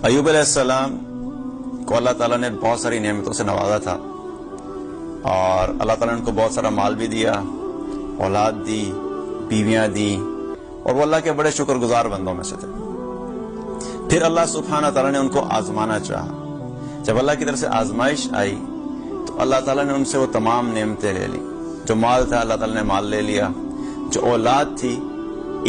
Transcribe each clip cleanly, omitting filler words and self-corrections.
अय्यूब अलैहिस्सलाम को अल्लाह ताला ने बहुत सारी नेमतों से नवाजा था और अल्लाह ताला ने उनको बहुत सारा माल भी दिया, औलाद दी, बीवियां दी और वो अल्लाह के बड़े शुक्रगुजार बंदों में से थे। फिर अल्लाह सुब्हानहू व तआला ने उनको आजमाना चाहा। जब अल्लाह की तरफ से आजमाइश आई तो अल्लाह ताला ने उनसे वो तमाम नेमतें ले ली। जो माल था अल्लाह ताला ने माल ले लिया, जो औलाद थी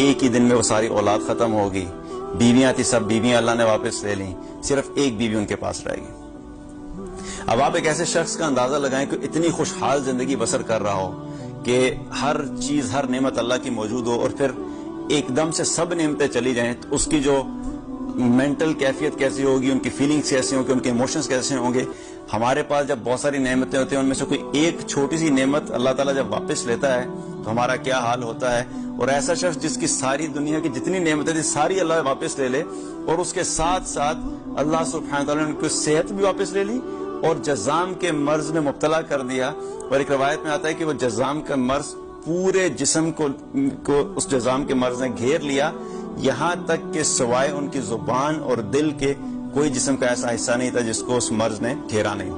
एक ही दिन में वो सारी औलाद खत्म होगी, बीवियां थी सब बीवियां अल्लाह ने वापस ले ली, सिर्फ एक बीवी उनके पास रहेगी। अब आप एक ऐसे शख्स का अंदाजा लगाएं कि इतनी खुशहाल जिंदगी बसर कर रहा हो कि हर चीज हर नेमत अल्लाह की मौजूद हो और फिर एकदम से सब नेमतें चली जाएं तो उसकी जो मेंटल कैफियत कैसी होगी, उनकी फीलिंग्स कैसी होंगी, उनके इमोशंस कैसे होंगे। हमारे पास जब बहुत सारी नेमतें होती हैं उनमें से कोई एक छोटी सी नेमत अल्लाह ताला जब वापस लेता है तो हमारा क्या हाल होता है। और ऐसा शख्स जिसकी सारी दुनिया की जितनी नेमतें थी सारी अल्लाह वापस ले ले और उसके साथ साथ अल्लाह सुब्हानहू व तआला ने उनकी सेहत भी वापस ले ली और जज़ाम के मर्ज में मुब्तला कर दिया। और एक रवायत में आता है कि वो जज़ाम का मर्ज पूरे जिस्म को उस जज़ाम के मर्ज ने घेर लिया, यहाँ तक कि सिवाय उनकी जुबान और दिल के कोई जिस्म का ऐसा हिस्सा नहीं था जिसको उस मर्ज ने घेरा नहीं।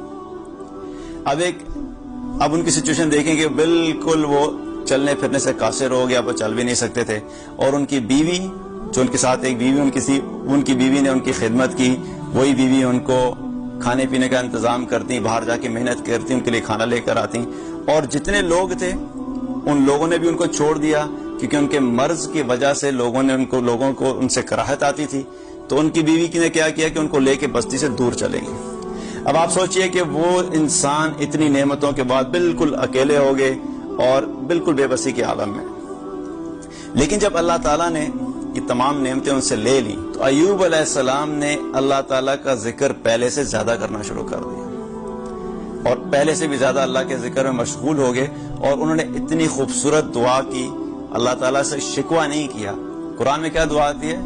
अब उनकी सिचुएशन देखें कि बिल्कुल वो चलने फिरने से कासिर हो गया, वो चल भी नहीं सकते थे। और उनकी बीवी जो उनके साथ एक बीवी उनकी बीवी ने उनकी खिदमत की, वही बीवी उनको खाने पीने का इंतजाम करती, बाहर जाके मेहनत करती, उनके लिए खाना लेकर आती। और जितने लोग थे उन लोगों ने भी उनको छोड़ दिया क्योंकि उनके मर्ज की वजह से लोगों को उनसे कराहत आती थी। तो उनकी बीवी ने क्या किया कि उनको लेके बस्ती से दूर चले गए। अब आप सोचिए कि वो इंसान इतनी नेमतों के बाद बिल्कुल अकेले हो गए और बिल्कुल बेबसी के आलम में। लेकिन जब अल्लाह ताला ने ये तमाम नेमतें उनसे ले ली तो अय्यूब अलैहिस्सलाम ने अल्लाह ताला का जिक्र पहले से ज्यादा करना शुरू कर दिया और पहले से भी ज्यादा अल्लाह के जिक्र में मशगूल हो गए। और उन्होंने इतनी खूबसूरत दुआ की, अल्लाह ताला से शिकवा नहीं किया। कुरान में क्या दुआ आती है?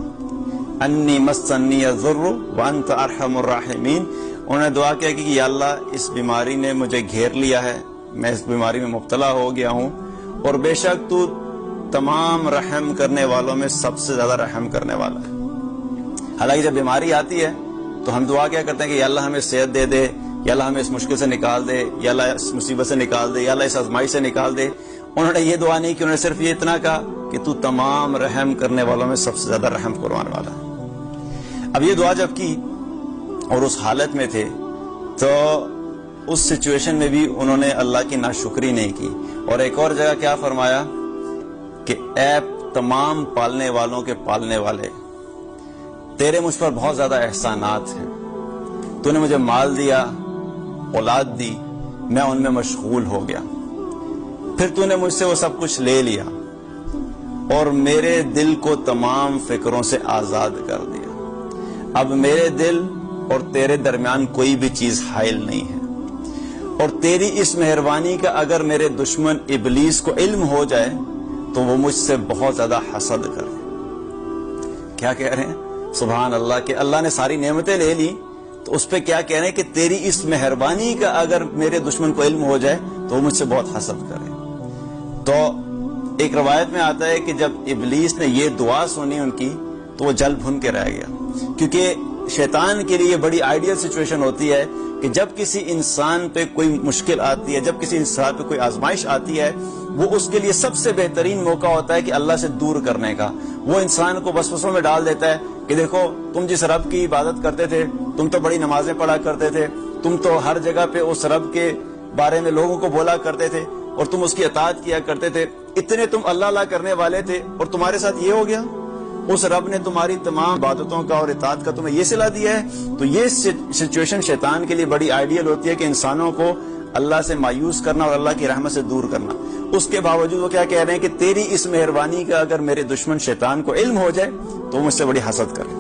अन्नी मस्सन्नी अज़्ज़ुर्रु व अंत अरहमुर राहिमीन। उन्होंने दुआ किया कि या अल्लाह इस बीमारी ने मुझे घेर लिया है, मैं इस बीमारी में मुब्तला हो गया हूँ और बेशक तू तमाम रहम करने वालों में सबसे ज्यादा रहम करने वाला है। हालांकि जब बीमारी आती है तो हम दुआ क्या करते हैं कि या अल्लाह हमें सेहत दे दे, या अल्लाह हमें इस मुश्किल से निकाल दे, या अल्लाह इस मुसीबत से निकाल दे, या अल्लाह इस आजमाइश से निकाल दे। उन्होंने ये दुआ नहीं की, उन्होंने सिर्फ ये इतना कहा कि तू तमाम रहम करने वालों में सबसे ज्यादा रहम करवाने वाला है। अब ये दुआ जब की और उस हालत में थे तो उस सिचुएशन में भी उन्होंने अल्लाह की नाशुक्री नहीं की। और एक और जगह क्या फरमाया कि ऐ तमाम पालने वालों के पालने वाले, तेरे मुझ पर बहुत ज्यादा एहसानात हैं। तूने मुझे माल दिया, औलाद दी, मैं उनमें मशगूल हो गया, फिर तूने मुझसे वो सब कुछ ले लिया और मेरे दिल को तमाम फिक्रों से आजाद कर दिया। अब मेरे दिल और तेरे दरमियान कोई भी चीज हाइल नहीं है। और तेरी इस मेहरबानी का अगर मेरे दुश्मन इबलीस को इल्म हो जाए तो वो मुझसे बहुत ज्यादा हसद करे। क्या कह रहे हैं? सुभान अल्लाह के अल्लाह ने सारी नेमतें ले ली तो उस पे क्या कह रहे हैं कि तेरी इस मेहरबानी का अगर मेरे दुश्मन को इल्म हो जाए तो वो मुझसे बहुत हसद करे। तो एक रवायत में आता है कि जब इबलीस ने ये दुआ सुनी उनकी तो वो जल भुन के रह गया, क्योंकि शैतान के लिए बड़ी आइडियल सिचुएशन होती है कि जब किसी इंसान पे कोई मुश्किल आती है, जब किसी इंसान पे कोई आजमाइश आती है, वो उसके लिए सबसे बेहतरीन मौका होता है कि अल्लाह से दूर करने का। वो इंसान को वसवसों में डाल देता है कि देखो तुम जिस रब की इबादत करते थे, तुम तो बड़ी नमाजें पढ़ा करते थे, तुम तो हर जगह पे उस रब के बारे में लोगों को बोला करते थे और तुम उसकी अताअत किया करते थे, इतने तुम अल्लाह करने वाले थे और तुम्हारे साथ ये हो गया। उस रब ने तुम्हारी तमाम इबादतों का और इताअत का तुम्हें ये सिला दिया है। तो ये सिचुएशन शैतान के लिए बड़ी आइडियल होती है कि इंसानों को अल्लाह से मायूस करना और अल्लाह की रहमत से दूर करना। उसके बावजूद वो क्या कह रहे हैं कि तेरी इस मेहरबानी का अगर मेरे दुश्मन शैतान को इल्म हो जाए तो मुझसे बड़ी हसद करे।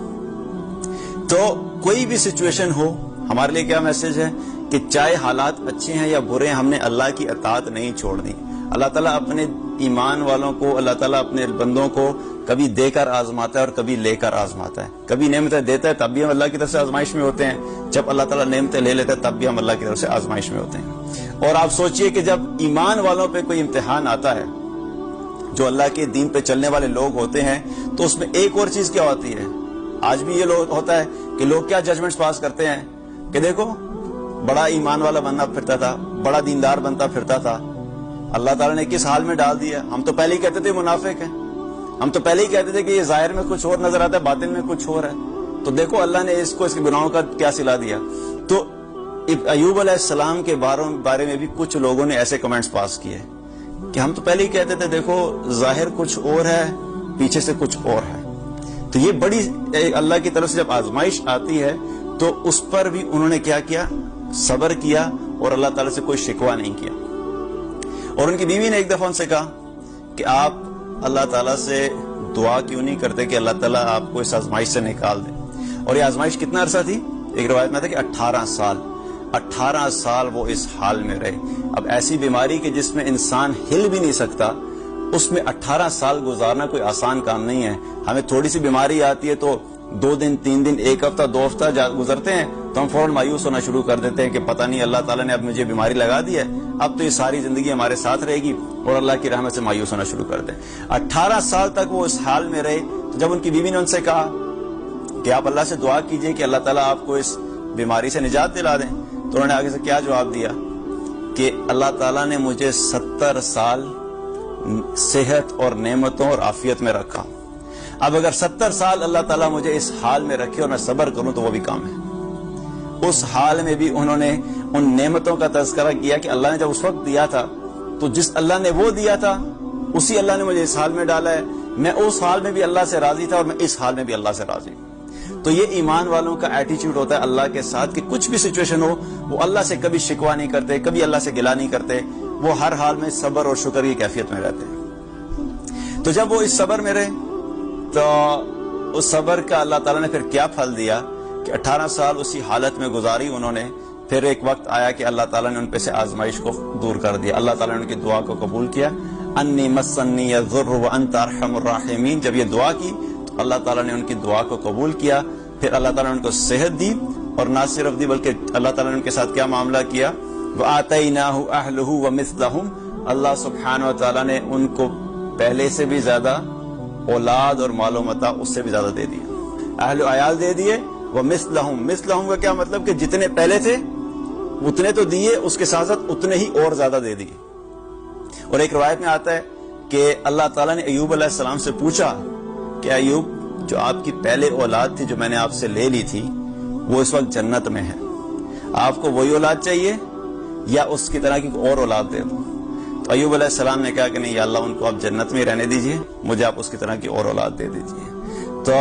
तो कोई भी सिचुएशन हो, हमारे लिए क्या मैसेज है कि चाहे हालात अच्छे हैं या बुरे हैं, हमने अल्लाह की अताअत नहीं छोड़नी। अल्लाह ताला अपने ईमान वालों को, अल्लाह ताला अपने बंदों को कभी देकर आजमाता है और कभी लेकर आजमाता है। कभी नेमतें देता है तब भी हम अल्लाह की तरफ से आजमाइश में होते हैं, जब अल्लाह ताला नेमतें ले लेता है तब भी हम अल्लाह की तरफ से आजमाइश में होते हैं। और आप सोचिए कि जब ईमान वालों पे कोई इम्तिहान आता है, जो अल्लाह के दीन पे चलने वाले लोग होते हैं, तो उसमें एक और चीज क्या होती है, आज भी ये लोग होता है کہ لوگ کیا ججمنٹس پاس کرتے ہیں کہ دیکھو بڑا ایمان والا بننا پھرتا تھا، بڑا دیندار بنتا پھرتا تھا، اللہ تعالیٰ نے کس حال میں ڈال دیا. ہم تو پہلے ہی کہتے تھے منافق ہیں، ہم تو پہلے ہی کہتے تھے کہ یہ ظاہر میں کچھ اور نظر آتا ہے، باطن میں کچھ اور ہے. تو دیکھو اللہ نے اس کو اس کے گناہوں کا کیا صلہ دیا. تو ایوب علیہ السلام کے بارے میں بھی کچھ لوگوں نے ایسے کمنٹس پاس کیے کہ ہم تو پہلے ہی کہتے تھے دیکھو ظاہر کچھ اور ہے، پیچھے سے کچھ اور ہے. تو یہ بڑی اللہ کی طرف سے جب آزمائش آتی ہے تو اس پر بھی انہوں نے کیا کیا؟ صبر کیا اور اللہ تعالیٰ سے کوئی شکوہ نہیں کیا. اور ان کی بیوی نے ایک دفعہ ان سے کہا کہ آپ اللہ تعالیٰ سے دعا کیوں نہیں کرتے کہ اللہ تعالیٰ آپ کو اس آزمائش سے نکال دے. اور یہ آزمائش کتنا عرصہ تھی؟ ایک روایت میں تھا کہ 18 سال وہ اس حال میں رہے. اب ایسی بیماری کہ جس میں انسان ہل بھی نہیں سکتا، اس میں 18 سال گزارنا کوئی آسان کام نہیں ہے. ہمیں تھوڑی سی بیماری آتی ہے تو 2 دن 3 دن 1 ہفتہ 2 ہفتہ گزرتے ہیں تو ہم فوراً مایوس ہونا شروع کر دیتے ہیں کہ پتہ نہیں اللہ تعالیٰ نے اب مجھے بیماری لگا دی ہے، اب تو یہ ساری زندگی ہمارے ساتھ رہے گی، اور اللہ کی رحمت سے مایوس ہونا شروع کر دیں. 18 سال تک وہ اس حال میں رہے. تو جب ان کی بیوی نے ان سے کہا کہ آپ اللہ سے دعا کیجئے کہ اللہ تعالیٰ آپ کو اس بیماری سے نجات دلا دیں، تو انہوں نے آگے سے کیا جواب دیا کہ اللہ تعالیٰ نے مجھے 70 سال صحت اور نعمتوں اور عافیت میں رکھا. اب اگر 70 سال اللہ تعالیٰ مجھے اس حال میں رکھے اور میں صبر کروں تو وہ بھی کام ہے. اس حال میں بھی انہوں نے ان نعمتوں کا تذکرہ کیا کہ اللہ نے جب اس وقت دیا تھا تو جس اللہ نے وہ دیا تھا اسی اللہ نے مجھے اس حال میں ڈالا ہے. میں اس حال میں بھی اللہ سے راضی تھا اور میں اس حال میں بھی اللہ سے راضی ہوں. تو یہ ایمان والوں کا ایٹیچیوڈ ہوتا ہے اللہ کے ساتھ کہ کچھ بھی سچویشن ہو وہ اللہ سے کبھی شکوہ نہیں کرتے، کبھی اللہ سے گلہ نہیں کرتے، وہ ہر حال میں صبر اور شکر کی کیفیت میں رہتے ہیں. تو جب وہ اس صبر میں رہے تو اس صبر کا اللہ تعالیٰ نے پھر کیا پھل دیا کہ 18 سال اسی حالت میں گزاری انہوں نے. پھر ایک وقت آیا کہ اللہ تعالیٰ نے ان پہ سے آزمائش کو دور کر دیا. اللہ تعالیٰ نے ان کی دعا کو قبول کیا. انی مسنی الضر وانت ارحم الراحمین. جب یہ دعا کی تو اللہ تعالیٰ نے ان کی دعا کو قبول کیا. پھر اللہ تعالیٰ نے ان کو صحت دی، اور نہ صرف دی بلکہ اللہ تعالیٰ نے ان کے ساتھ کیا معاملہ کیا؟ وَآتَيْنَاهُ أَهْلُهُ وَمِثْلَهُمْ. اللہ سبحانہ وتعالیٰ نے ان کو پہلے سے بھی زیادہ اولاد اور مال و متاع اس سے بھی زیادہ دے دیا. اہل و عیال دے دیے. وَمِثْلَهُمْ. مثلہم کا کیا مطلب کہ جتنے پہلے تھے اتنے تو دیے، اس کے ساتھ ساتھ اتنے ہی اور زیادہ دے دیے. اور ایک روایت میں آتا ہے کہ اللہ تعالیٰ نے ایوب علیہ السلام سے پوچھا کہ ایوب جو آپ کی پہلے اولاد تھی جو میں نے آپ سے لے لی تھی وہ اس وقت جنت میں ہے، آپ کو وہی اولاد چاہیے یا اس کی طرح کی اور اولاد دے دوں؟ تو ایوب علیہ السلام نے کہا کہ نہیں یا اللہ ان کو آپ جنت میں ہی رہنے دیجئے، مجھے آپ اس کی طرح کی اور اولاد دے دیجئے. تو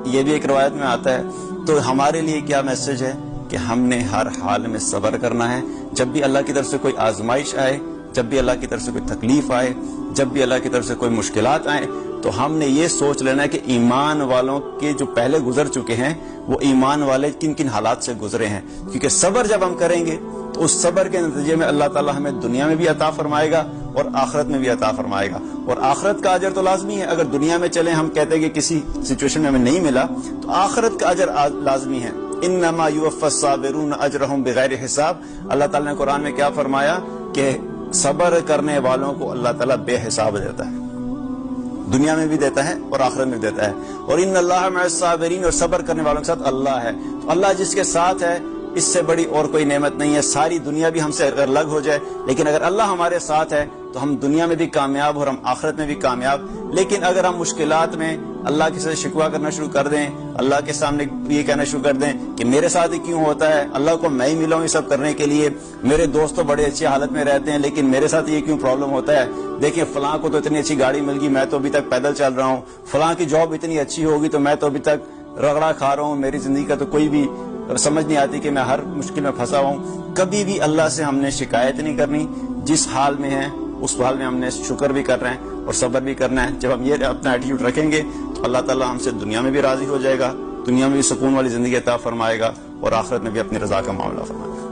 یہ بھی ایک روایت میں آتا ہے. تو ہمارے لیے کیا میسج ہے کہ ہم نے ہر حال میں صبر کرنا ہے. جب بھی اللہ کی طرف سے کوئی آزمائش آئے، جب بھی اللہ کی طرف سے کوئی تکلیف آئے، جب بھی اللہ کی طرف سے کوئی مشکلات آئیں تو ہم نے یہ سوچ لینا ہے کہ ایمان والوں کے جو پہلے گزر چکے ہیں وہ ایمان والے کن کن حالات سے گزرے ہیں. کیونکہ صبر جب ہم کریں گے تو اس صبر کے نتیجے میں اللہ تعالیٰ ہمیں دنیا میں بھی عطا فرمائے گا اور آخرت میں بھی عطا فرمائے گا. اور آخرت کا اجر تو لازمی ہے. اگر دنیا میں چلیں ہم کہتے ہیں کہ کسی سچویشن میں ہمیں نہیں ملا تو آخرت کا اجر لازمی ہے. انما یوفی الصابرون اجرہم بغیر حساب. اللہ تعالیٰ نے قرآن میں کیا فرمایا کہ صبر کرنے والوں کو اللہ تعالیٰ بے حساب دیتا ہے، دنیا میں بھی دیتا ہے اور آخرت میں بھی دیتا ہے. اور ان اللہ مع الصابرین، اور صبر کرنے والوں کے ساتھ اللہ ہے. تو اللہ جس کے ساتھ ہے اس سے بڑی اور کوئی نعمت نہیں ہے. ساری دنیا بھی ہم سے اگر الگ ہو جائے لیکن اگر اللہ ہمارے ساتھ ہے تو ہم دنیا میں بھی کامیاب اور ہم آخرت میں بھی کامیاب. لیکن اگر ہم مشکلات میں اللہ کے ساتھ شکوہ کرنا شروع کر دیں، اللہ کے سامنے یہ کہنا شروع کر دیں کہ میرے ساتھ ہی کیوں ہوتا ہے، اللہ کو میں ہی ملا ہوں یہ سب کرنے کے لیے، میرے دوست تو بڑے اچھی حالت میں رہتے ہیں لیکن میرے ساتھ یہ کیوں پرابلم ہوتا ہے، دیکھیں فلاں کو تو اتنی اچھی گاڑی مل گئی میں تو ابھی تک پیدل چل رہا ہوں، فلاں کی جاب اتنی اچھی ہوگی تو میں تو ابھی تک رگڑا کھا رہا ہوں، میری زندگی کا تو کوئی بھی سمجھ نہیں آتی کہ میں ہر مشکل میں پھنسا ہوں. کبھی بھی اللہ سے ہم نے شکایت نہیں کرنی. جس حال میں ہیں اس حال میں ہم نے شکر بھی کر رہے ہیں اور صبر بھی کرنا ہے. جب ہم یہ اپنا ایٹیٹیوڈ رکھیں گے تو اللہ تعالیٰ ہم سے دنیا میں بھی راضی ہو جائے گا، دنیا میں بھی سکون والی زندگی عطا فرمائے گا اور آخرت میں بھی اپنی رضا کا معاملہ فرمائے گا.